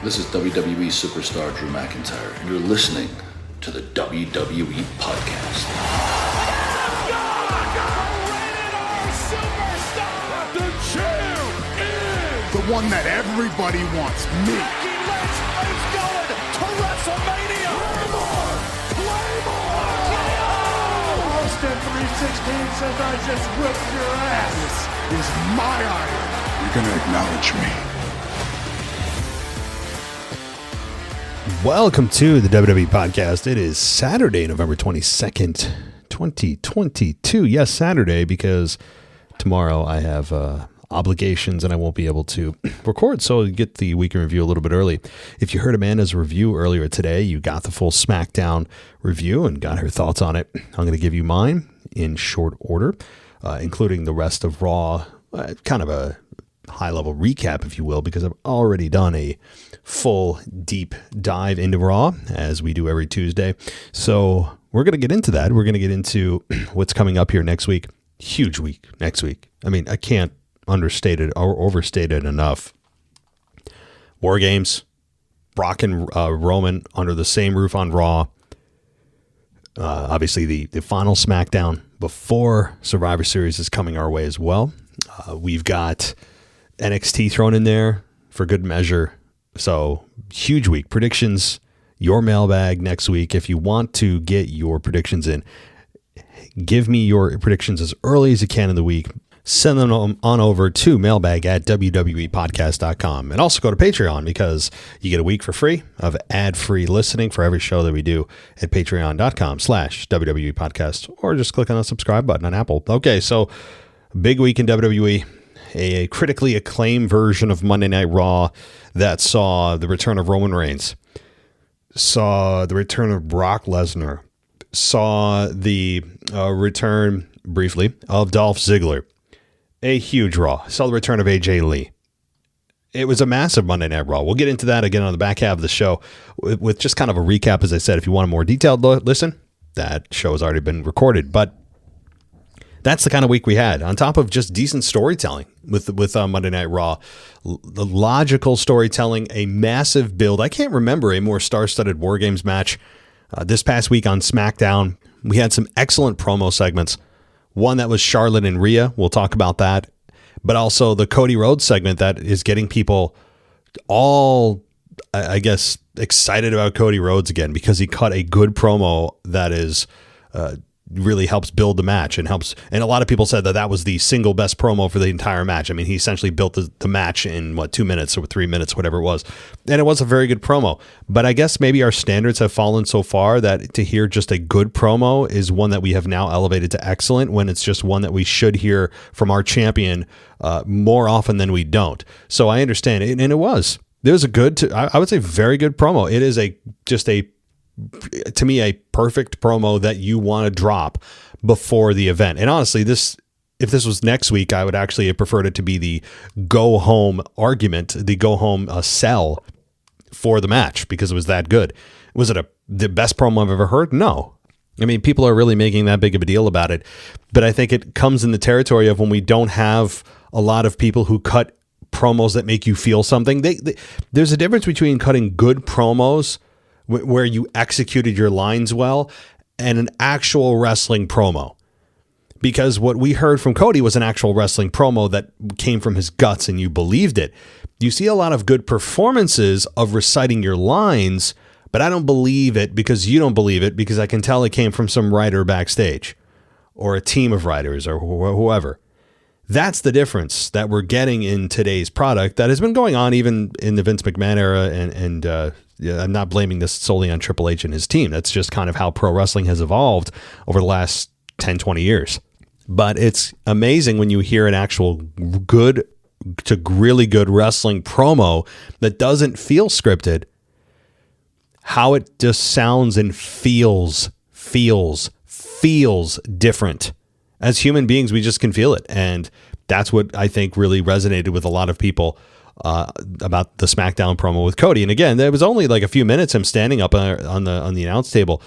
This is WWE superstar Drew McIntyre, and you're listening to the WWE Podcast. The champ is the one that everybody wants, me. It's going to WrestleMania. Claymore! Austin 316 says I just whipped your ass. This is my iron. You're going to acknowledge me. Welcome to the WWE Podcast. It is Saturday, November 22nd, 2022. Yes, Saturday, because tomorrow I have obligations and I won't be able to record, so I'll get the weekend review a little bit early. If you heard Amanda's review earlier today, you got the full SmackDown review and got her thoughts on it. I'm going to give you mine in short order, including the rest of Raw, kind of a high-level recap, if you will, because I've already done a full deep dive into Raw, as we do every Tuesday. So we're going to get into that. We're going to get into what's coming up here next week. Huge week next week. I mean, I can't understate it or overstate it enough. War Games, Brock and Roman under the same roof on Raw. Obviously, the final SmackDown before Survivor Series is coming our way as well. We've got NXT thrown in there for good measure. So huge week. Predictions, your mailbag next week. If you want to get your predictions in, give me your predictions as early as you can in the week. Send them on over to mailbag@wwepodcast.com. And also go to Patreon, because you get a week for free of ad-free listening for every show that we do at patreon.com/WWEpodcast, or just click on the subscribe button on Apple. Okay, so big week in WWE. A critically acclaimed version of Monday Night Raw that saw the return of Roman Reigns, saw the return of Brock Lesnar, saw the return, briefly, of Dolph Ziggler. A huge Raw. Saw the return of AJ Lee. It was a massive Monday Night Raw. We'll get into that again on the back half of the show with just kind of a recap. As I said, if you want a more detailed listen, that show has already been recorded. But that's the kind of week we had, on top of just decent storytelling with Monday Night Raw. The logical storytelling, a massive build. I can't remember a more star-studded War Games match. This past week on SmackDown, we had some excellent promo segments. One that was Charlotte and Rhea. We'll talk about that. But also the Cody Rhodes segment that is getting people all, I guess, excited about Cody Rhodes again, because he cut a good promo that is really helps build the match and helps. And a lot of people said that was the single best promo for the entire match. I mean, he essentially built the match in 2 minutes or 3 minutes, whatever it was. And it was a very good promo. But I guess maybe our standards have fallen so far that to hear just a good promo is one that we have now elevated to excellent, when it's just one that we should hear from our champion more often than we don't. So I understand it. And it was. There was a good, I would say very good promo. It is to me, a perfect promo that you want to drop before the event. And honestly, if this was next week, I would actually have preferred it to be the go home argument, the go home sell for the match, because it was that good. Was it the best promo I've ever heard? No. I mean, people are really making that big of a deal about it, but I think it comes in the territory of when we don't have a lot of people who cut promos that make you feel something. There's a difference between cutting good promos where you executed your lines well and an actual wrestling promo. Because what we heard from Cody was an actual wrestling promo that came from his guts and you believed it. You see a lot of good performances of reciting your lines, but I don't believe it because you don't believe it, because I can tell it came from some writer backstage or a team of writers or whoever. That's the difference that we're getting in today's product that has been going on even in the Vince McMahon era. And I'm not blaming this solely on Triple H and his team. That's just kind of how pro wrestling has evolved over the last 10, 20 years. But it's amazing when you hear an actual good to really good wrestling promo that doesn't feel scripted, how it just sounds and feels different. As human beings, we just can feel it. And that's what I think really resonated with a lot of people about the SmackDown promo with Cody. And again, there was only like a few minutes him standing up on the announce table,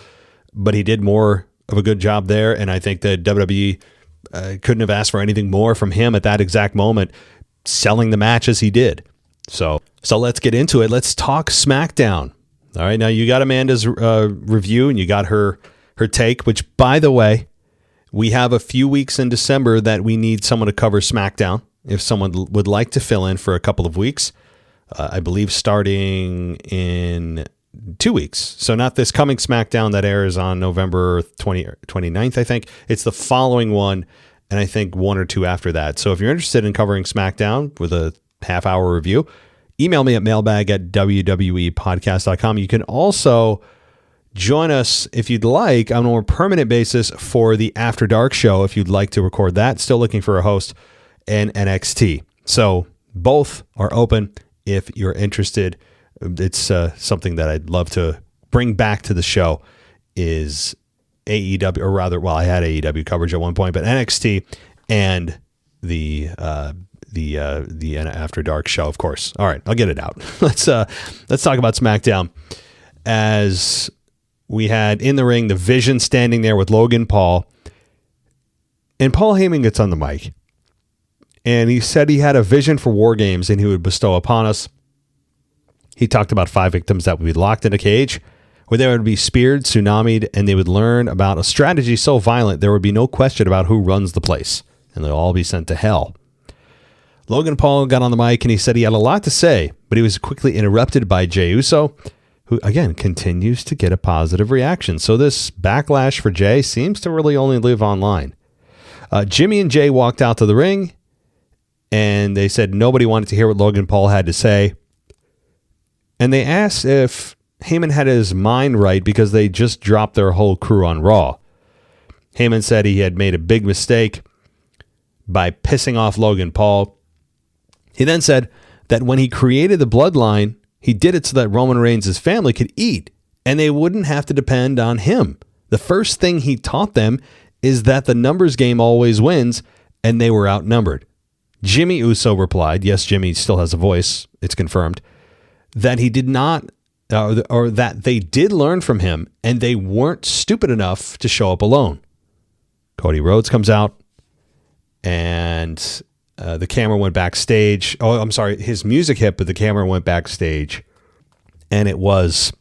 but he did more of a good job there. And I think that WWE couldn't have asked for anything more from him at that exact moment, selling the match as he did. So let's get into it. Let's talk SmackDown. All right, now you got Amanda's review and you got her take, which, by the way, we have a few weeks in December that we need someone to cover SmackDown. If someone would like to fill in for a couple of weeks, I believe starting in 2 weeks. So not this coming SmackDown that airs on November 29th, I think. It's the following one, and I think 1 or 2 after that. So if you're interested in covering SmackDown with a half-hour review, email me at mailbag@wwepodcast.com. You can also join us, if you'd like, on a more permanent basis for the After Dark show, if you'd like to record that. Still looking for a host, and NXT. So both are open if you're interested. It's something that I'd love to bring back to the show is AEW, or rather, well, I had AEW coverage at one point, but NXT and the After Dark show, of course. All right, I'll get it out. Let's talk about SmackDown. As we had in the ring, the Vision standing there with Logan Paul, and Paul Heyman gets on the mic, and he said he had a vision for War Games and he would bestow upon us. He talked about 5 victims that would be locked in a cage, where they would be speared, tsunamied, and they would learn about a strategy so violent there would be no question about who runs the place, and they'll all be sent to hell. Logan Paul got on the mic and he said he had a lot to say, but he was quickly interrupted by Jey Uso, who, again, continues to get a positive reaction. So this backlash for Jey seems to really only live online. Jimmy and Jey walked out to the ring, and they said nobody wanted to hear what Logan Paul had to say. And they asked if Heyman had his mind right because they just dropped their whole crew on Raw. Heyman said he had made a big mistake by pissing off Logan Paul. He then said that when he created the bloodline, he did it so that Roman Reigns' family could eat and they wouldn't have to depend on him. The first thing he taught them is that the numbers game always wins, and they were outnumbered. Jimmy Uso replied, yes, Jimmy still has a voice, it's confirmed, that he did not, or that they did learn from him, and they weren't stupid enough to show up alone. Cody Rhodes comes out, and the camera went backstage. Oh, I'm sorry, his music hit, but the camera went backstage, and it was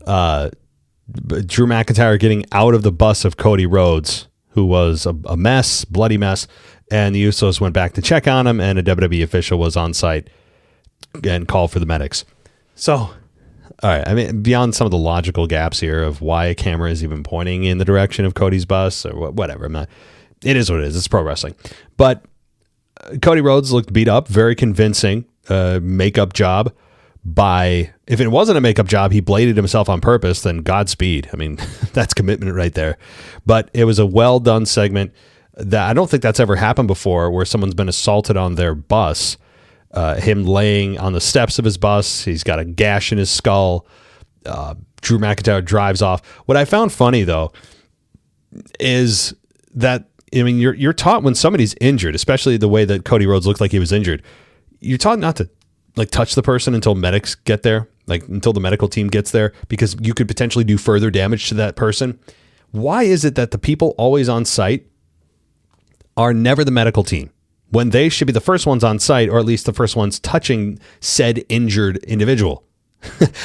Drew McIntyre getting out of the bus of Cody Rhodes, who was a mess, bloody mess, and the Usos went back to check on him, and a WWE official was on site and called for the medics. So, all right, I mean, beyond some of the logical gaps here of why a camera is even pointing in the direction of Cody's bus or whatever, it is what it is. It's pro wrestling. But Cody Rhodes looked beat up, very convincing makeup job. If it wasn't a makeup job, he bladed himself on purpose, then Godspeed. I mean, that's commitment right there. But it was a well done segment that I don't think that's ever happened before, where someone's been assaulted on their bus. Him laying on the steps of his bus. He's got a gash in his skull. Drew McIntyre drives off. What I found funny, though, is that, I mean, you're taught when somebody's injured, especially the way that Cody Rhodes looked like he was injured, you're taught not to touch the person until medics get there, until the medical team gets there, because you could potentially do further damage to that person. Why is it that the people always on site are never the medical team, when they should be the first ones on site, or at least the first ones touching said injured individual?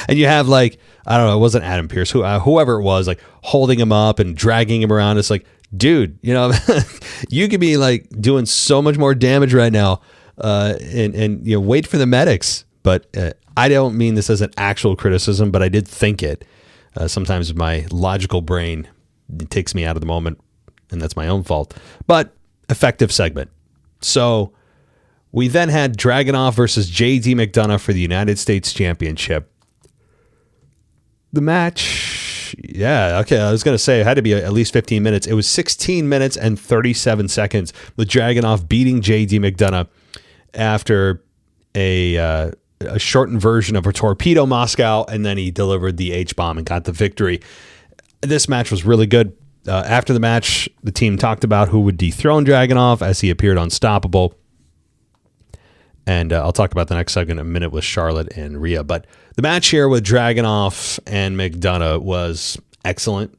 And you have, I don't know, it wasn't Adam Pearce, whoever it was, holding him up and dragging him around. It's like, dude, you could be doing so much more damage right now, and wait for the medics. But I don't mean this as an actual criticism, but I did think it. Sometimes my logical brain takes me out of the moment, and that's my own fault. But effective segment. So we then had Dragunov versus J.D. McDonough for the United States Championship. The match, yeah, okay, I was going to say it had to be at least 15 minutes. It was 16 minutes and 37 seconds with Dragunov beating J.D. McDonough after a shortened version of a torpedo Moscow, and then he delivered the H-bomb and got the victory. This match was really good. After the match, the team talked about who would dethrone Dragunov as he appeared unstoppable. And I'll talk about the next segment in a minute with Charlotte and Rhea. But the match here with Dragunov and McDonough was excellent.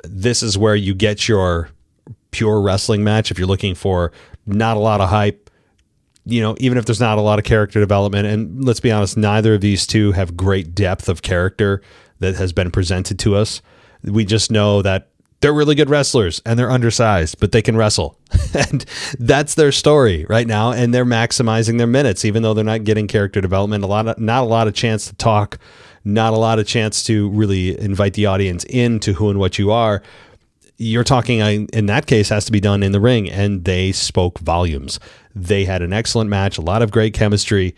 This is where you get your pure wrestling match. If you're looking for not a lot of hype, even if there's not a lot of character development, and let's be honest, neither of these two have great depth of character that has been presented to us. We just know that they're really good wrestlers and they're undersized, but they can wrestle. And that's their story right now. And they're maximizing their minutes, even though they're not getting character development, not a lot of chance to talk, not a lot of chance to really invite the audience into who and what you are. You're talking, in that case, has to be done in the ring, and they spoke volumes. They had an excellent match, a lot of great chemistry.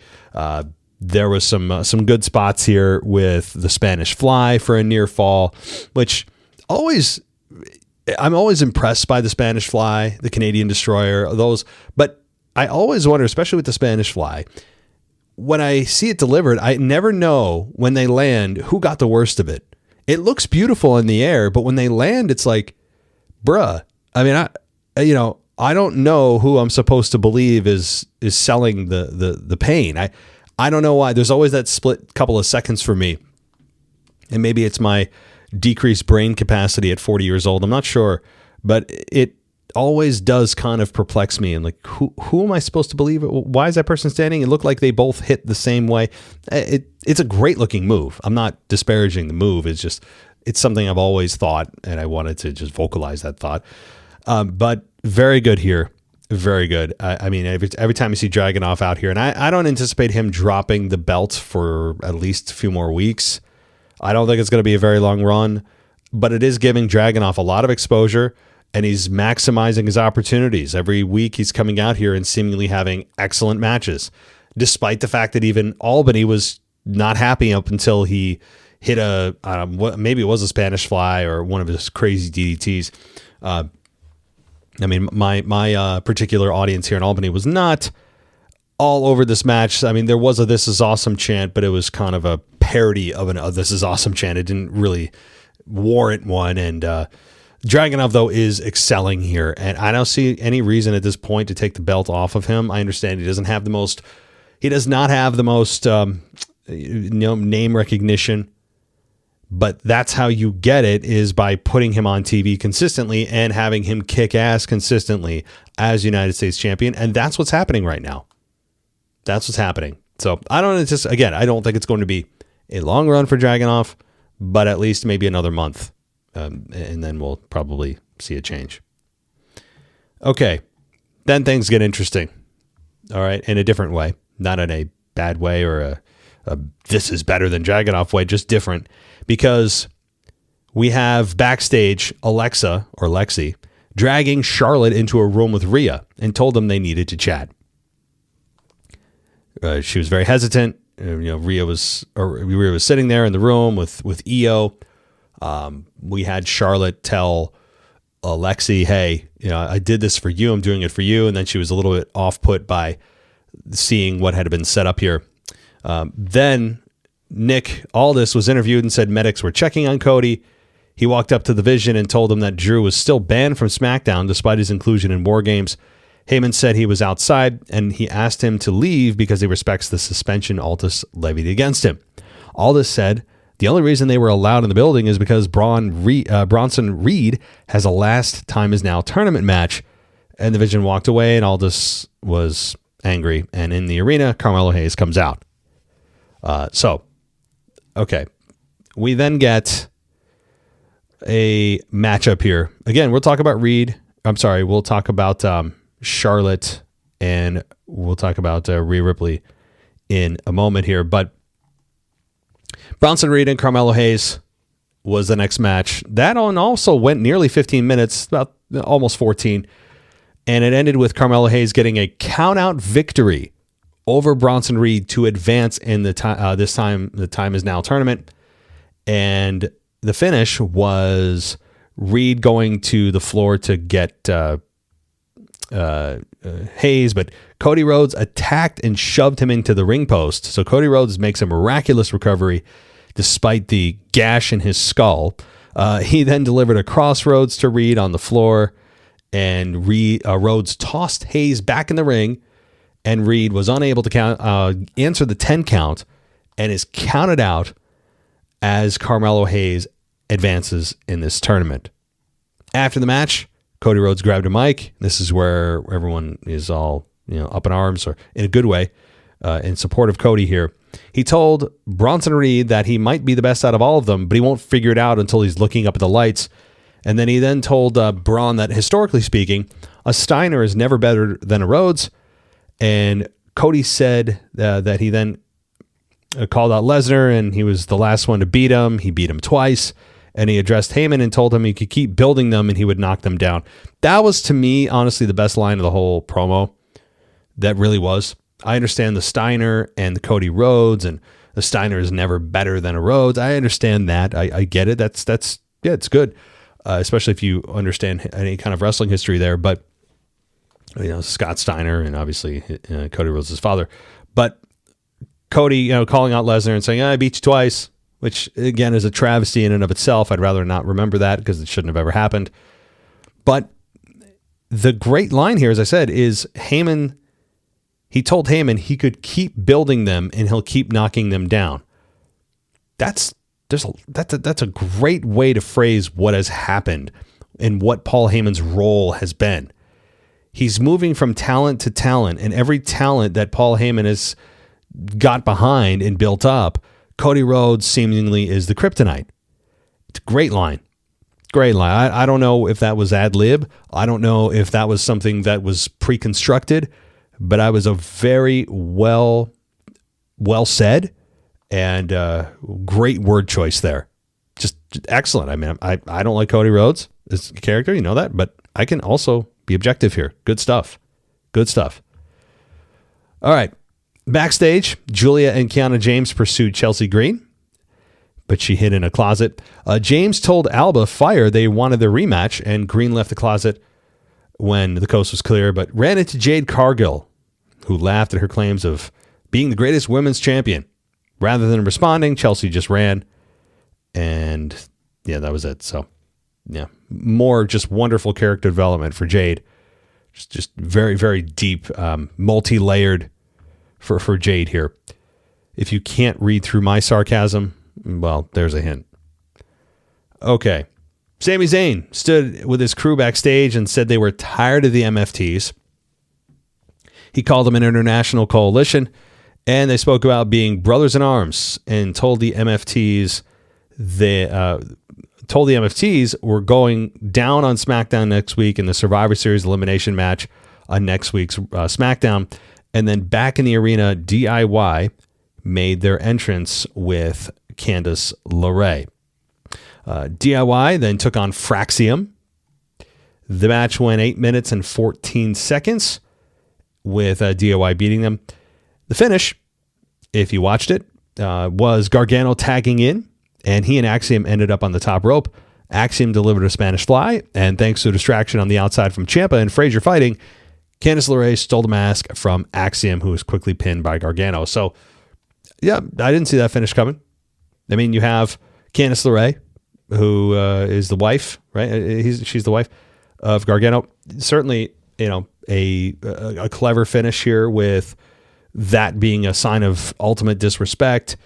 There was some good spots here with the Spanish Fly for a near fall, which I'm always impressed by the Spanish Fly, the Canadian Destroyer, those. But I always wonder, especially with the Spanish Fly, when I see it delivered, I never know when they land who got the worst of it. It looks beautiful in the air, but when they land, it's like, bruh. I mean, I don't know who I'm supposed to believe is selling the pain. I don't know why. There's always that split couple of seconds for me. And maybe it's my decreased brain capacity at 40 years old. I'm not sure, but it always does kind of perplex me. And like, who am I supposed to believe? Why is that person standing? It looked like they both hit the same way. It's a great looking move. I'm not disparaging the move. It's something I've always thought, and I wanted to just vocalize that thought. But very good here. Very good. I mean, every time you see Dragunov out here, and I don't anticipate him dropping the belt for at least a few more weeks. I don't think it's going to be a very long run, but it is giving Dragunov a lot of exposure, and he's maximizing his opportunities. Every week he's coming out here and seemingly having excellent matches, despite the fact that even Albany was not happy up until he hit maybe it was a Spanish Fly or one of his crazy DDTs. I mean, my particular audience here in Albany was not all over this match. I mean, there was a "This is awesome" chant, but it was kind of a parody of a "This is awesome" chant. It didn't really warrant one. And Dragunov, though, is excelling here. And I don't see any reason at this point to take the belt off of him. I understand he does not have the most name recognition. But that's how you get it, is by putting him on TV consistently and having him kick ass consistently as United States champion. And that's what's happening right now. That's what's happening. So I don't think it's going to be a long run for Dragunov, but at least maybe another month. And then we'll probably see a change. Okay. Then things get interesting. All right. In a different way, not in a bad way or a this is better than Dragunov way, just different. Because we have backstage Lexi dragging Charlotte into a room with Rhea and told them they needed to chat. She was very hesitant. Rhea was sitting there in the room with Io. We had Charlotte tell Lexi, "Hey, I did this for you. I'm doing it for you." And then she was a little bit off-put by seeing what had been set up here. Then Nick Aldis was interviewed and said medics were checking on Cody. He walked up to the Vision and told them that Drew was still banned from SmackDown despite his inclusion in War Games. Heyman said he was outside and he asked him to leave because he respects the suspension Aldis levied against him. Aldis said the only reason they were allowed in the building is because Bronson Reed has a last time is now tournament match. And the Vision walked away and Aldis was angry. And in the arena, Carmelo Hayes comes out. Okay. We then get a matchup here. Again, we'll talk about we'll talk about Charlotte, and we'll talk about Rhea Ripley in a moment here. But Bronson Reed and Carmelo Hayes was the next match. That one also went nearly 15 minutes, about almost 14. And it ended with Carmelo Hayes getting a count-out victory over Bronson Reed to advance in the time is now tournament. And the finish was Reed going to the floor to get Hayes, but Cody Rhodes attacked and shoved him into the ring post. So Cody Rhodes makes a miraculous recovery despite the gash in his skull. He then delivered a crossroads to Reed on the floor, and Rhodes tossed Hayes back in the ring. And Reed was unable to answer the 10 count and is counted out as Carmelo Hayes advances in this tournament. After the match, Cody Rhodes grabbed a mic. This is where everyone is all up in arms or in a good way in support of Cody here. He told Bronson Reed that he might be the best out of all of them, but he won't figure it out until he's looking up at the lights. And then he then told Braun that historically speaking, a Steiner is never better than a Rhodes. And Cody said that he then called out Lesnar and he was the last one to beat him. He beat him twice. And he addressed Heyman and told him he could keep building them and he would knock them down. That was, to me, honestly, the best line of the whole promo. That really was. I understand the Steiner and the Cody Rhodes, and the Steiner is never better than a Rhodes. I understand that. I get it. That's it's good, especially if you understand any kind of wrestling history there. But Scott Steiner and obviously Cody Rhodes' his father. But Cody, calling out Lesnar and saying, I beat you twice, which again is a travesty in and of itself. I'd rather not remember that because it shouldn't have ever happened. But the great line here, as I said, is Heyman. He told Heyman he could keep building them and he'll keep knocking them down. That's a great way to phrase what has happened and what Paul Heyman's role has been. He's moving from talent to talent, and every talent that Paul Heyman has got behind and built up, Cody Rhodes seemingly is the kryptonite. It's a great line. Great line. I don't know if that was ad lib. I don't know if that was something that was pre-constructed, but I was a very well said and great word choice there. Just excellent. I mean, I don't like Cody Rhodes as a character, you know that, but I can also be objective here. Good stuff. Good stuff. All right. Backstage, Julia and Kiana James pursued Chelsea Green, but she hid in a closet. James told Alba Fire they wanted their rematch, and Green left the closet when the coast was clear, but ran into Jade Cargill, who laughed at her claims of being the greatest women's champion. Rather than responding, Chelsea just ran, and yeah, that was it. So, yeah, more just wonderful character development for Jade. Just very, very deep, multi-layered for Jade here. If you can't read through my sarcasm, well, there's a hint. Okay. Sami Zayn stood with his crew backstage and said they were tired of the MFTs. He called them an international coalition, and they spoke about being brothers in arms and told the MFTs were going down on SmackDown next week in the Survivor Series elimination match on next week's SmackDown. And then back in the arena, DIY made their entrance with Candice LeRae. DIY then took on Fraxium. The match went 8 minutes and 14 seconds with DIY beating them. The finish, if you watched it, was Gargano tagging in, and he and Axiom ended up on the top rope. Axiom delivered a Spanish fly, and thanks to a distraction on the outside from Ciampa and Frazier fighting, Candice LeRae stole the mask from Axiom, who was quickly pinned by Gargano. So, yeah, I didn't see that finish coming. I mean, you have Candice LeRae, who is the wife, right? She's the wife of Gargano. Certainly, a clever finish here with that being a sign of ultimate disrespect.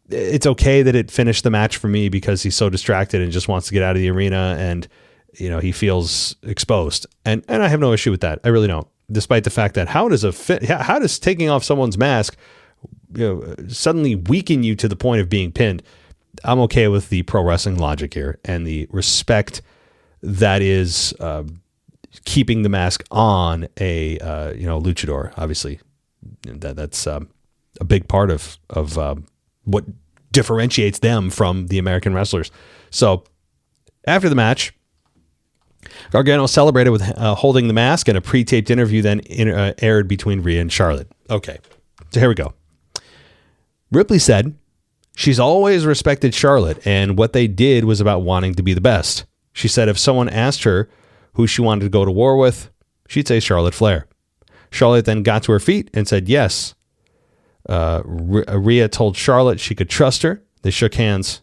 It's okay that it finished the match for me because he's so distracted and just wants to get out of the arena, and he feels exposed. And I have no issue with that. I really don't. Despite the fact that how does taking off someone's mask suddenly weaken you to the point of being pinned? I'm okay with the pro wrestling logic here and the respect that is keeping the mask on a luchador. Obviously, that's a big part of what differentiates them from the American wrestlers. So after the match, Gargano celebrated with holding the mask, and a pre-taped interview then aired between Rhea and Charlotte. Okay, so here we go. Ripley said she's always respected Charlotte, and what they did was about wanting to be the best. She said if someone asked her who she wanted to go to war with, she'd say Charlotte Flair. Charlotte then got to her feet and said yes. Rhea told Charlotte she could trust her. They shook hands,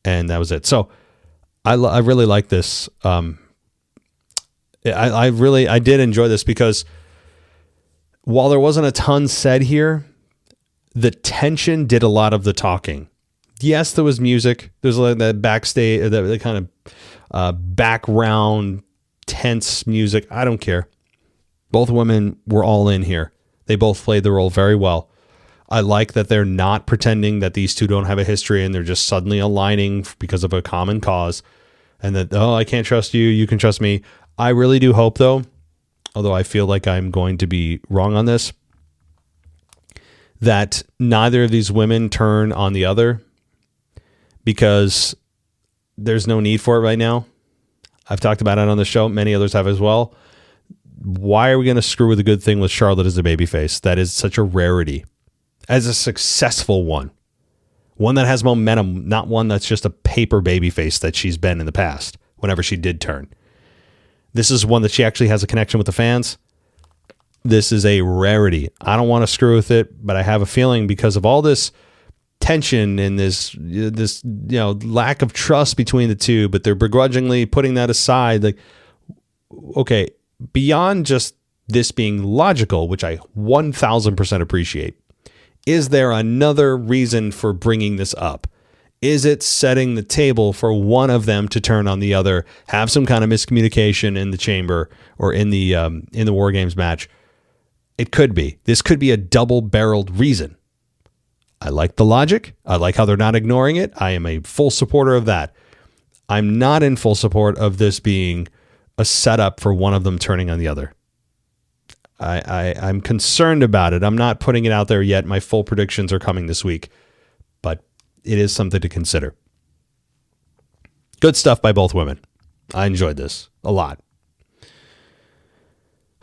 and that was it. So I really like this. I did enjoy this because while there wasn't a ton said here, the tension did a lot of the talking. Yes, there was music. There's like that backstage, the kind of background tense music. I don't care. Both women were all in here. They both played the role very well. I like that they're not pretending that these two don't have a history and they're just suddenly aligning because of a common cause. And that, oh, I can't trust you, you can trust me. I really do hope, though, although I feel like I'm going to be wrong on this, that neither of these women turn on the other, because there's no need for it right now. I've talked about it on the show. Many others have as well. Why are we going to screw with a good thing with Charlotte as a babyface? That is such a rarity. As a successful one that has momentum, not one that's just a paper babyface that she's been in the past whenever she did turn. This is one that she actually has a connection with the fans. This is a rarity. I don't want to screw with it, but I have a feeling because of all this tension and this lack of trust between the two, but they're begrudgingly putting that aside. Like, okay, beyond just this being logical, which I 1000% appreciate, is there another reason for bringing this up? Is it setting the table for one of them to turn on the other, have some kind of miscommunication in the chamber or in the War Games match? It could be. This could be a double-barreled reason. I like the logic. I like how they're not ignoring it. I am a full supporter of that. I'm not in full support of this being a setup for one of them turning on the other. I'm concerned about it. I'm not putting it out there yet. My full predictions are coming this week, but it is something to consider. Good stuff by both women. I enjoyed this a lot.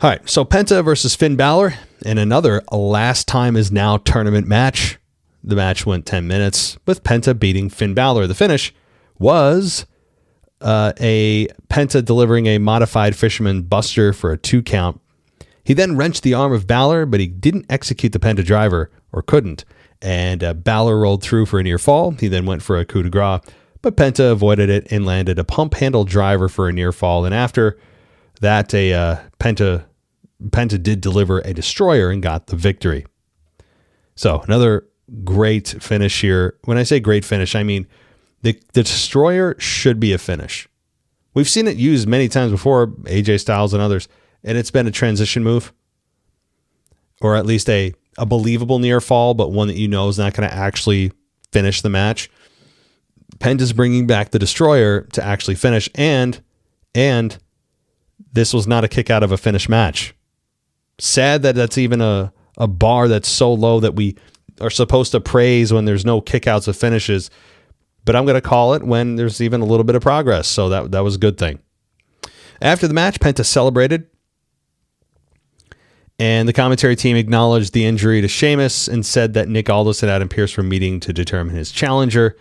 All right, so Penta versus Finn Balor in another last time is now tournament match. The match went 10 minutes with Penta beating Finn Balor. The finish was a Penta delivering a modified Fisherman Buster for a 2 count. He then wrenched the arm of Balor, but he didn't execute the Penta driver, or couldn't, and Balor rolled through for a near fall. He then went for a coup de grace, but Penta avoided it and landed a pump handle driver for a near fall. And after that, Penta did deliver a destroyer and got the victory. So another great finish here. When I say great finish, I mean the destroyer should be a finish. We've seen it used many times before, AJ Styles and others, and it's been a transition move, or at least a believable near fall, but one that you know is not going to actually finish the match. Penta's bringing back the destroyer to actually finish, and this was not a kick out of a finish match. Sad that that's even a bar that's so low that we are supposed to praise when there's no kickouts of finishes, but I'm going to call it when there's even a little bit of progress. So that was a good thing. After the match, Penta celebrated, and the commentary team acknowledged the injury to Sheamus and said that Nick Aldis and Adam Pearce were meeting to determine his challenger.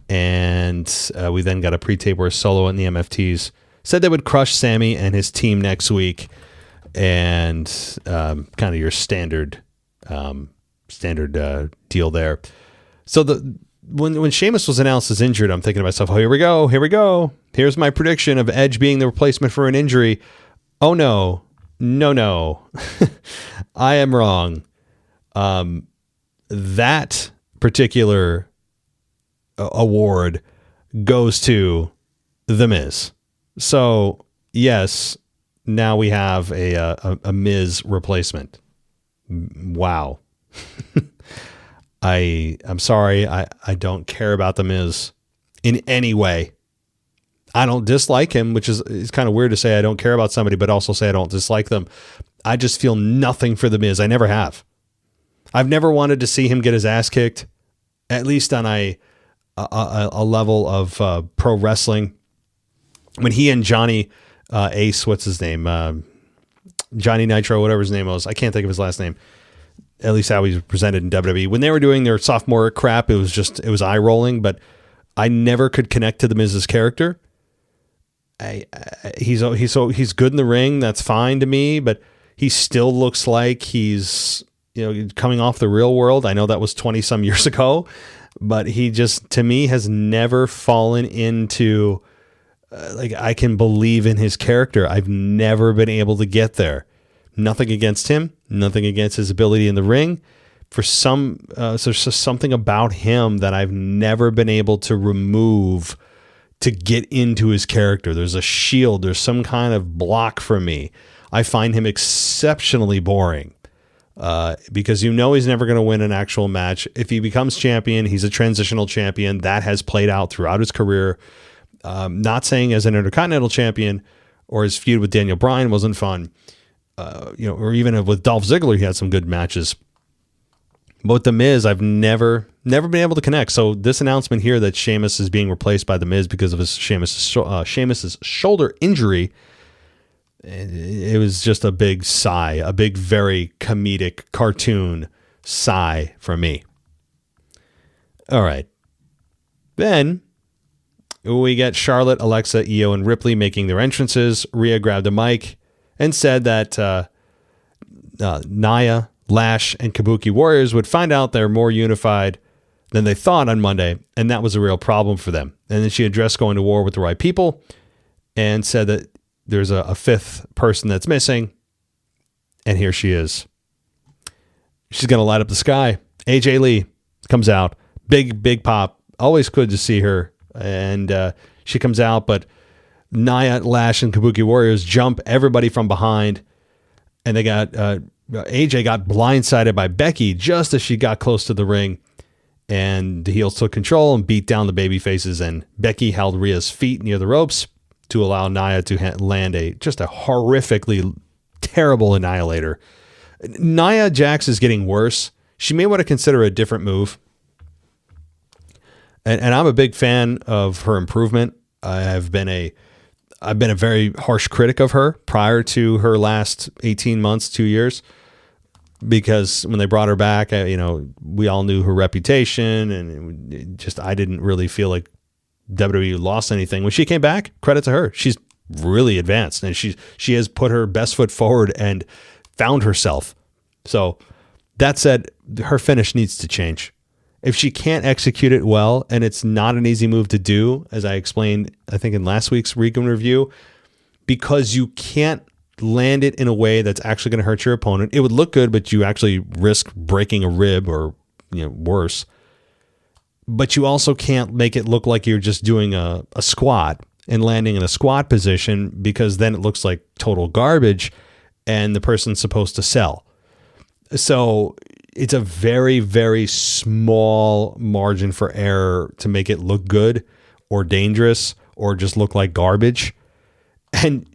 And we then got a pre-tape where Solo and the MFTs said they would crush Sammy and his team next week. And kind of your standard deal there. So when Sheamus was announced as injured, I'm thinking to myself, oh, here we go. Here's my prediction of Edge being the replacement for an injury. Oh, no. I am wrong. That particular award goes to The Miz. So, yes, now we have a Miz replacement. Wow. I'm sorry. I don't care about The Miz in any way. I don't dislike him, which is kind of weird to say I don't care about somebody, but also say I don't dislike them. I just feel nothing for The Miz. I never have. I've never wanted to see him get his ass kicked, at least on a level of pro wrestling. When he and Johnny Ace, what's his name? Johnny Nitro, whatever his name was. I can't think of his last name. At least how he's presented in WWE. When they were doing their sophomore crap, it was eye rolling, but I never could connect to The Miz's character. He's good in the ring. That's fine to me, but he still looks like he's coming off the real world. I know that was 20 some years ago, but he just, to me, has never fallen into I can believe in his character. I've never been able to get there. Nothing against him, nothing against his ability in the ring. So there's just something about him that I've never been able to remove to get into his character. There's a shield. There's some kind of block for me. I find him exceptionally boring. Because he's never going to win an actual match. If he becomes champion, he's a transitional champion. That has played out throughout his career. Not saying as an Intercontinental champion or his feud with Daniel Bryan wasn't fun, or even with Dolph Ziggler, he had some good matches. But with The Miz, I've never been able to connect. So this announcement here that Sheamus is being replaced by The Miz because of his Sheamus's shoulder injury, it was just a big sigh, a big, very comedic cartoon sigh from me. All right. Then we get Charlotte, Alexa, Io, and Ripley making their entrances. Rhea grabbed a mic and said that Nia, Lash, and Kabuki Warriors would find out they're more unified than they thought on Monday, and that was a real problem for them. And then she addressed going to war with the right people and said that there's a fifth person that's missing, and here she is. She's going to light up the sky. AJ Lee comes out. Big pop. Always good to see her. And she comes out, but Nia, Lash, and Kabuki Warriors jump everybody from behind, and they got AJ got blindsided by Becky just as she got close to the ring, and the heels took control and beat down the baby faces, and Becky held Rhea's feet near the ropes to allow Nia to land just a horrifically terrible annihilator. Nia Jax is getting worse. She may want to consider a different move. And I'm a big fan of her improvement. I've been a very harsh critic of her prior to her last 18 months, 2 years, because when they brought her back, we all knew her reputation, and I didn't really feel like WWE lost anything. When she came back, credit to her. She's really advanced, and she has put her best foot forward and found herself. So that said, her finish needs to change. If she can't execute it well, and it's not an easy move to do, as I explained, I think in last week's Recon review, because you can't land it in a way that's actually going to hurt your opponent. It would look good, but you actually risk breaking a rib or worse. But you also can't make it look like you're just doing a squat and landing in a squat position, because then it looks like total garbage and the person's supposed to sell. So it's a very, very small margin for error to make it look good or dangerous or just look like garbage. And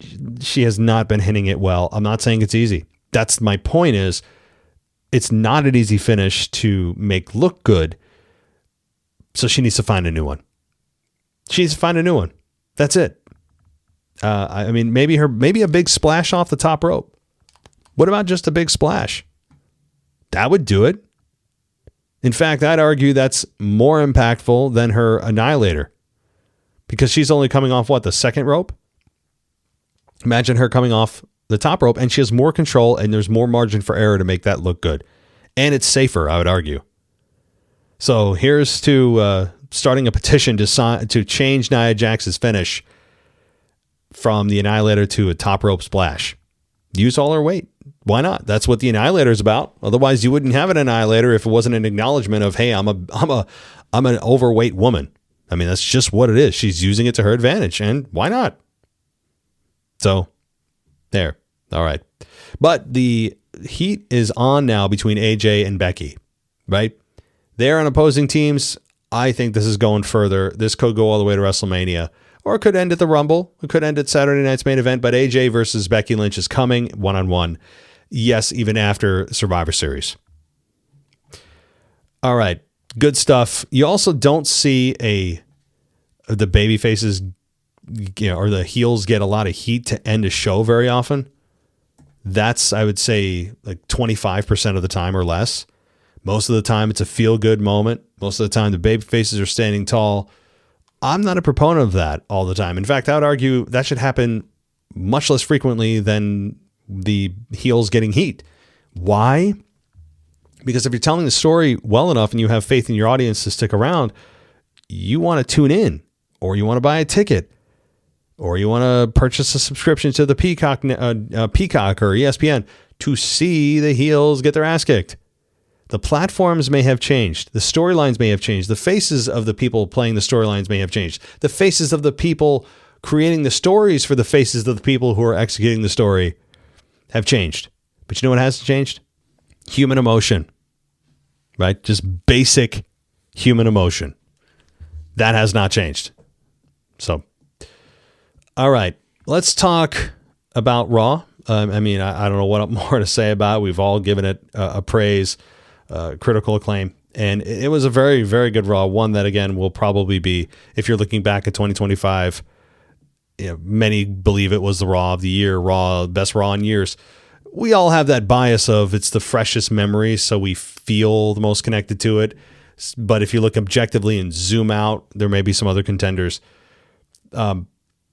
she has not been hitting it well. I'm not saying it's easy. That's my point is it's not an easy finish to make look good. So she needs to find a new one. She needs to find a new one. That's it. Maybe a big splash off the top rope. What about just a big splash? That would do it. In fact, I'd argue that's more impactful than her annihilator, because she's only coming off the second rope. Imagine her coming off the top rope, and she has more control, and there's more margin for error to make that look good. And it's safer, I would argue. So here's to starting a petition to change Nia Jax's finish from the annihilator to a top rope splash. Use all her weight. Why not? That's what the annihilator is about. Otherwise, you wouldn't have an annihilator if it wasn't an acknowledgement of, hey, I'm an overweight woman. I mean, that's just what it is. She's using it to her advantage, and why not? So, there. All right. But the heat is on now between AJ and Becky, right? They're on opposing teams. I think this is going further. This could go all the way to WrestleMania, or it could end at the Rumble. It could end at Saturday night's main event, but AJ versus Becky Lynch is coming one-on-one. Yes, even after Survivor Series. All right. Good stuff. You also don't see the baby faces, or the heels get a lot of heat to end a show very often. That's, I would say, like 25% of the time or less. Most of the time, it's a feel-good moment. Most of the time, the baby faces are standing tall. I'm not a proponent of that all the time. In fact, I would argue that should happen much less frequently than the heels getting heat. Why? Because if you're telling the story well enough and you have faith in your audience to stick around, you want to tune in, or you want to buy a ticket, or you want to purchase a subscription to the Peacock or ESPN to see the heels get their ass kicked. The platforms may have changed. The storylines may have changed. The faces of the people playing the storylines may have changed. The faces of the people creating the stories for the faces of the people who are executing the story have changed. But you know what hasn't changed? Human emotion, right? Just basic human emotion. That has not changed. So, all right, let's talk about Raw. I don't know what more to say about it. We've all given it a praise, critical acclaim. And it was a very, very good Raw. One that, again, will probably be, if you're looking back at 2025, many believe it was the Raw of the year, best Raw in years. We all have that bias of it's the freshest memory, so we feel the most connected to it. But if you look objectively and zoom out, there may be some other contenders.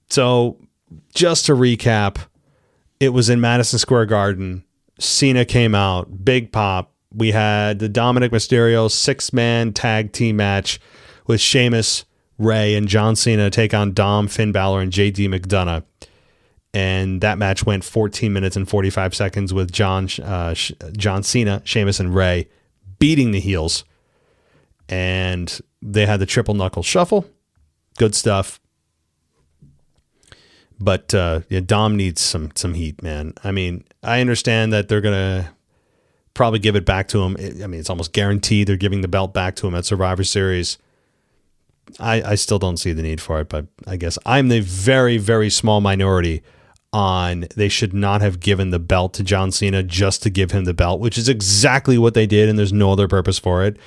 So just to recap, it was in Madison Square Garden. Cena came out, big pop. We had the Dominic Mysterio 6-man tag team match with Sheamus, Rey, and John Cena take on Dom, Finn Balor, and JD McDonough. And that match went 14 minutes and 45 seconds with John Cena, Sheamus, and Rey beating the heels. And they had the triple knuckle shuffle. Good stuff. But Dom needs some heat, man. I mean, I understand that they're going to probably give it back to him. It's almost guaranteed they're giving the belt back to him at Survivor Series. I still don't see the need for it, but I guess I'm the very, very small minority on they should not have given the belt to John Cena just to give him the belt, which is exactly what they did, and there's no other purpose for it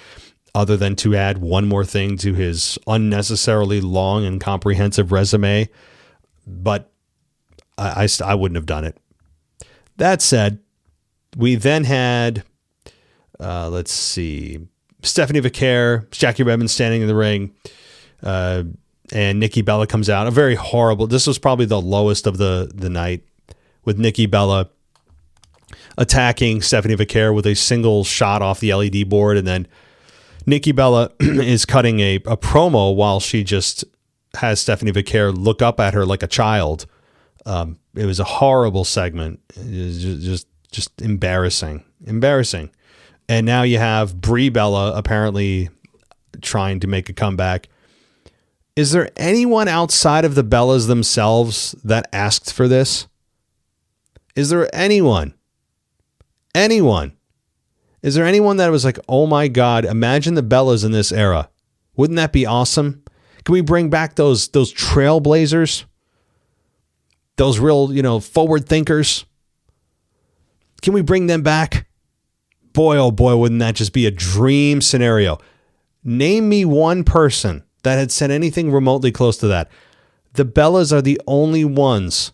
other than to add one more thing to his unnecessarily long and comprehensive resume. But I wouldn't have done it. That said, we then had, Stephanie Vaquer, Jackie Redmond standing in the ring, and Nikki Bella comes out. A very horrible, this was probably the lowest of the night, with Nikki Bella attacking Stephanie Vaquer with a single shot off the LED board, and then Nikki Bella is cutting a promo while she just has Stephanie Vaquer look up at her like a child. It was a horrible segment. It was just embarrassing. And now you have Brie Bella apparently trying to make a comeback. Is there anyone outside of the Bellas themselves that asked for this? Is there anyone? Is there anyone that was like, oh my God, imagine the Bellas in this era? Wouldn't that be awesome? Can we bring back those trailblazers? Those real, forward thinkers? Can we bring them back? Boy, oh boy, wouldn't that just be a dream scenario? Name me one person that had said anything remotely close to that. The Bellas are the only ones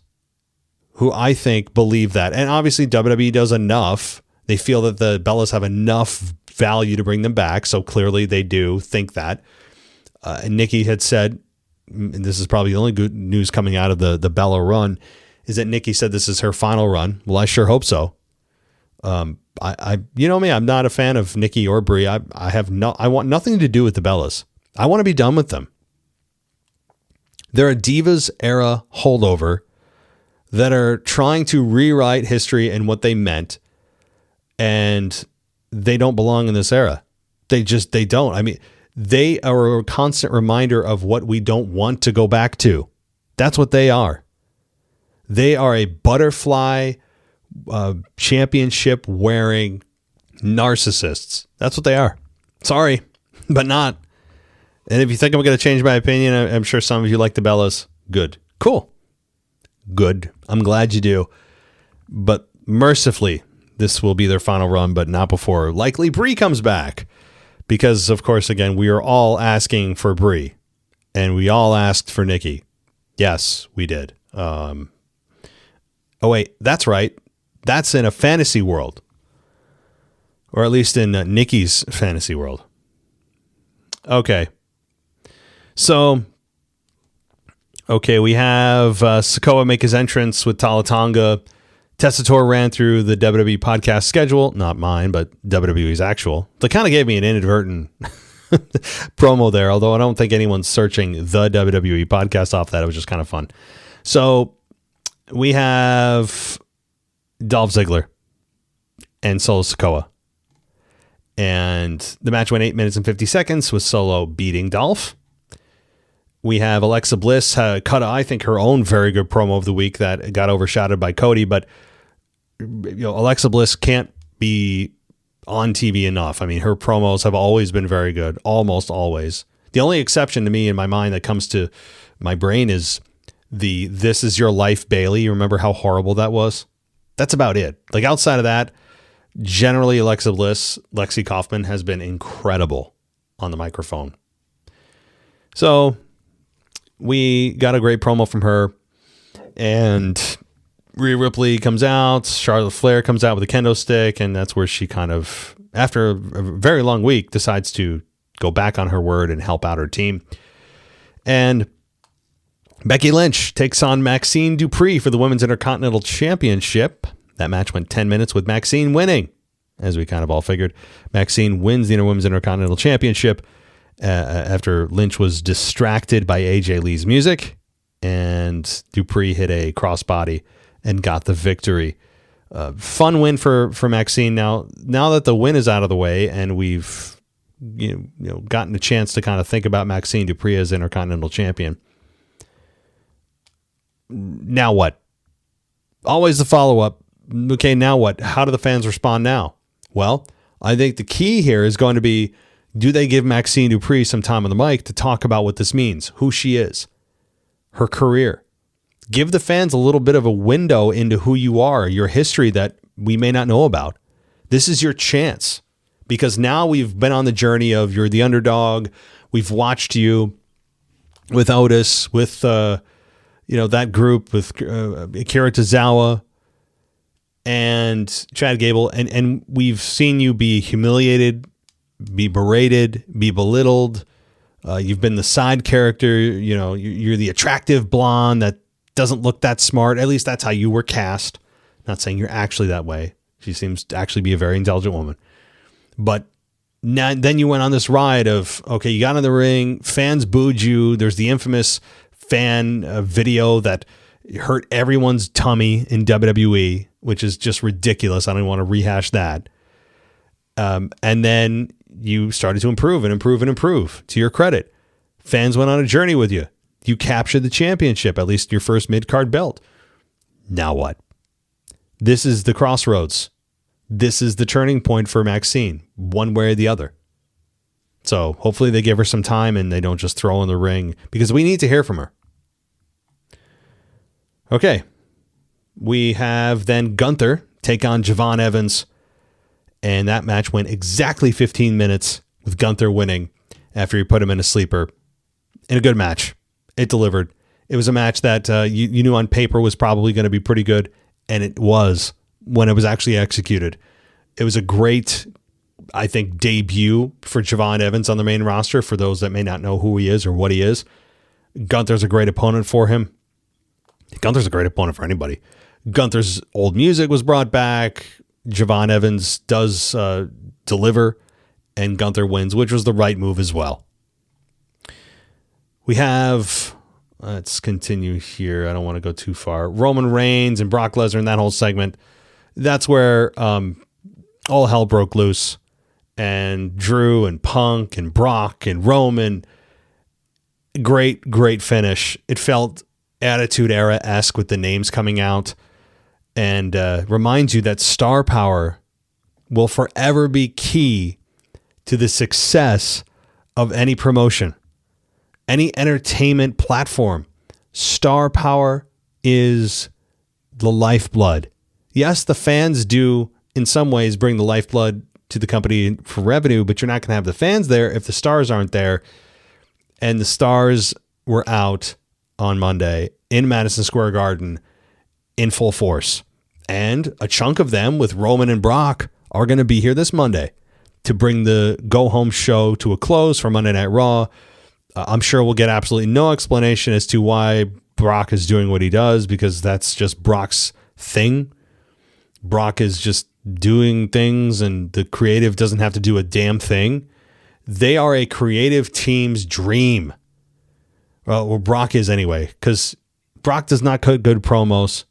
who I think believe that. And obviously WWE does enough. They feel that the Bellas have enough value to bring them back. So clearly they do think that. And Nikki had said, and this is probably the only good news coming out of the Bella run, is that Nikki said this is her final run. Well, I sure hope so. You know me, I'm not a fan of Nikki or Brie. I want nothing to do with the Bellas. I want to be done with them. They're a Divas era holdover that are trying to rewrite history and what they meant, and they don't belong in this era. They don't. I mean, they are a constant reminder of what we don't want to go back to. That's what they are. They are a butterfly championship wearing narcissists. That's what they are. Sorry, but not. And if you think I'm going to change my opinion, I'm sure some of you like the Bellas. Good. Cool. Good. I'm glad you do. But mercifully, this will be their final run, but not before likely Brie comes back. Because, of course, again, we are all asking for Brie. And we all asked for Nikki. Yes, we did. Oh, wait. That's right. That's in a fantasy world. Or at least in Nikki's fantasy world. Okay. So, we have Sikoa make his entrance with Tala Tonga. Tessitore ran through the WWE podcast schedule. Not mine, but WWE's actual. They kind of gave me an inadvertent promo there, although I don't think anyone's searching the WWE podcast off that. It was just kind of fun. So, we have Dolph Ziggler and Solo Sikoa. And the match went 8 minutes and 50 seconds with Solo beating Dolph. We have Alexa Bliss cut, I think, her own very good promo of the week that got overshadowed by Cody. But Alexa Bliss can't be on TV enough. I mean, her promos have always been very good, almost always. The only exception to me in my mind that comes to my brain is the "This Is Your Life" Bailey. You remember how horrible that was? That's about it. Like, outside of that, generally Alexa Bliss, Lexi Kaufman, has been incredible on the microphone. So we got a great promo from her, and Rhea Ripley comes out, Charlotte Flair comes out with a kendo stick, and that's where she kind of, after a very long week, decides to go back on her word and help out her team. And Becky Lynch takes on Maxine Dupree for the Women's Intercontinental Championship. That match went 10 minutes with Maxine winning, as we kind of all figured. Maxine wins the Women's Intercontinental Championship after Lynch was distracted by AJ Lee's music, and Dupree hit a crossbody and got the victory. Fun win for Maxine. Now that the win is out of the way and we've gotten a chance to kind of think about Maxine Dupree as Intercontinental Champion, now what? Always the follow-up. Okay, now what? How do the fans respond now? Well, I think the key here is going to be, do they give Maxine Dupree some time on the mic to talk about what this means, who she is, her career? Give the fans a little bit of a window into who you are, your history that we may not know about. This is your chance, because now we've been on the journey of you're the underdog. We've watched you with Otis, with that group with Akira Tozawa and Chad Gable, and we've seen you be humiliated, be berated, be belittled. You've been the side character. You're the attractive blonde that doesn't look that smart. At least that's how you were cast. Not saying you're actually that way. She seems to actually be a very intelligent woman. But now, then you went on this ride of, okay, you got in the ring, fans booed you. There's the infamous fan video that hurt everyone's tummy in WWE, which is just ridiculous. I don't want to rehash that. And then you started to improve and improve and improve. To your credit, fans went on a journey with you. You captured the championship, at least your first mid-card belt. Now what? This is the crossroads. This is the turning point for Maxine, one way or the other. So hopefully they give her some time and they don't just throw her in the ring, because we need to hear from her. Okay. We have then Gunther take on Javon Evans, and that match went exactly 15 minutes with Gunther winning after he put him in a sleeper. In a good match. It delivered. It was a match that you knew on paper was probably going to be pretty good, and it was when it was actually executed. It was a great, I think, debut for Javon Evans on the main roster, for those that may not know who he is or what he is. Gunther's a great opponent for him. Gunther's a great opponent for anybody. Gunther's old music was brought back. Javon Evans does deliver, and Gunther wins, which was the right move as well. We have, let's continue here. I don't want to go too far. Roman Reigns and Brock Lesnar in that whole segment. That's where all hell broke loose. And Drew and Punk and Brock and Roman. Great, great finish. It felt Attitude Era-esque with the names coming out. And reminds you that star power will forever be key to the success of any promotion. Any entertainment platform. Star power is the lifeblood. Yes, the fans do in some ways bring the lifeblood to the company for revenue, but you're not going to have the fans there if the stars aren't there. And the stars were out on Monday in Madison Square Garden in full force. And a chunk of them, with Roman and Brock, are going to be here this Monday to bring the go-home show to a close for Monday Night Raw. I'm sure we'll get absolutely no explanation as to why Brock is doing what he does, because that's just Brock's thing. Brock is just doing things, and the creative doesn't have to do a damn thing. They are a creative team's dream. Well, Brock is anyway, because Brock does not cut good promos.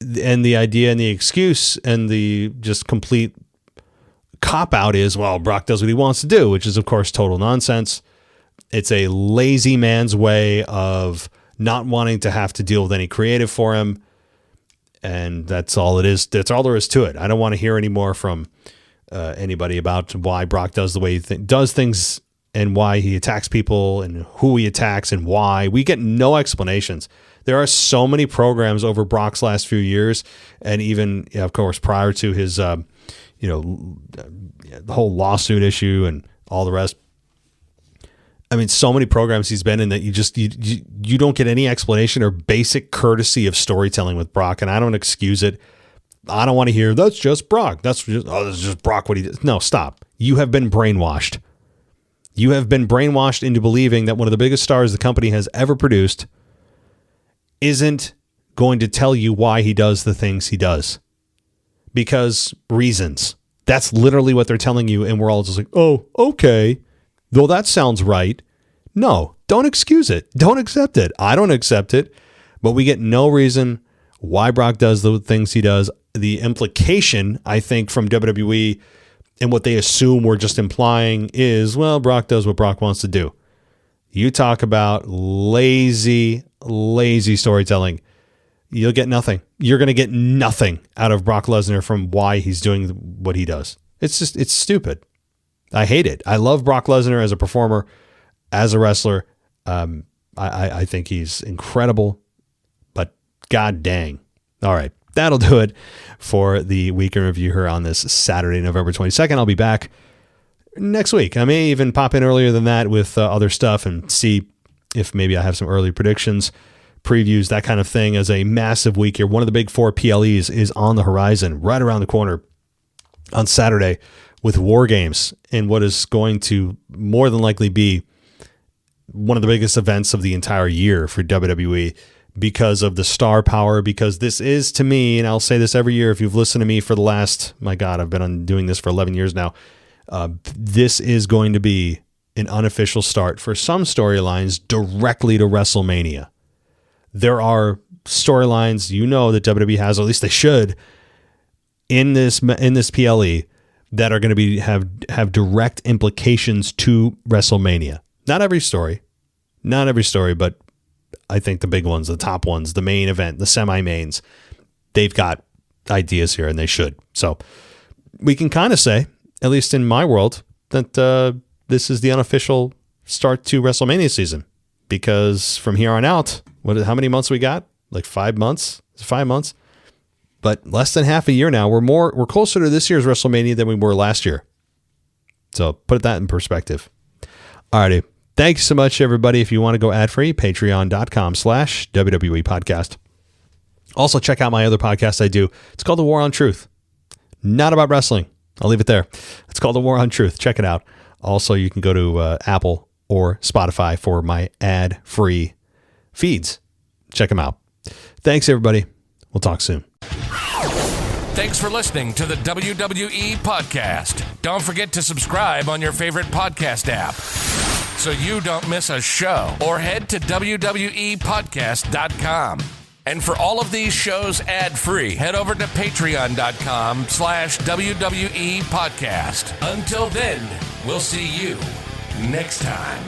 And the idea and the excuse and the just complete cop-out is, well, Brock does what he wants to do, which is, of course, total nonsense. It's a lazy man's way of not wanting to have to deal with any creative for him. And that's all it is. That's all there is to it. I don't want to hear any more from anybody about why Brock does the way he does things and why he attacks people and who he attacks and why. We get no explanations. There are so many programs over Brock's last few years, and even, of course, prior to his, the whole lawsuit issue and all the rest. I mean, so many programs he's been in that you don't get any explanation or basic courtesy of storytelling with Brock, and I don't excuse it. I don't want to hear that's just Brock. That's just Brock what he did. No, stop. You have been brainwashed. You have been brainwashed into believing that one of the biggest stars the company has ever produced isn't going to tell you why he does the things he does. Because reasons. That's literally what they're telling you, and we're all just like, oh, okay. Though that sounds right. No, don't excuse it. Don't accept it. I don't accept it. But we get no reason why Brock does the things he does. The implication, I think, from WWE and what they assume we're just implying is, well, Brock does what Brock wants to do. You talk about lazy storytelling. You'll get nothing. You're going to get nothing out of Brock Lesnar from why he's doing what he does. It's stupid. I hate it. I love Brock Lesnar as a performer, as a wrestler. I think he's incredible, but god dang. All right. That'll do it for the week in review here on this Saturday, November 22nd. I'll be back next week. I may even pop in earlier than that with other stuff and see if maybe I have some early predictions, previews, that kind of thing, as a massive week here. One of the big 4 PLEs is on the horizon, right around the corner on Saturday with War Games, and what is going to more than likely be one of the biggest events of the entire year for WWE because of the star power, because this is, to me, and I'll say this every year if you've listened to me for the last, my God, I've been doing this for 11 years now, this is going to be an unofficial start for some storylines directly to WrestleMania. There are storylines, that WWE has, or at least they should, in this PLE that are going to have direct implications to WrestleMania. Not every story, but I think the big ones, the top ones, the main event, the semi-mains, they've got ideas here, and they should. So we can kind of say, at least in my world, that this is the unofficial start to WrestleMania season, because from here on out, how many months we got? Like 5 months? 5 months? But less than half a year now. We're closer to this year's WrestleMania than we were last year. So put that in perspective. Alrighty. Thanks so much, everybody. If you want to go ad-free, patreon.com/WWE podcast. Also, check out my other podcast I do. It's called The War on Truth. Not about wrestling. I'll leave it there. It's called The War on Truth. Check it out. Also, you can go to Apple or Spotify for my ad-free feeds. Check them out. Thanks, everybody. We'll talk soon. Thanks for listening to the WWE Podcast. Don't forget to subscribe on your favorite podcast app so you don't miss a show, or head to WWEpodcast.com. And for all of these shows ad-free, head over to patreon.com/WWE Podcast. Until then, we'll see you next time.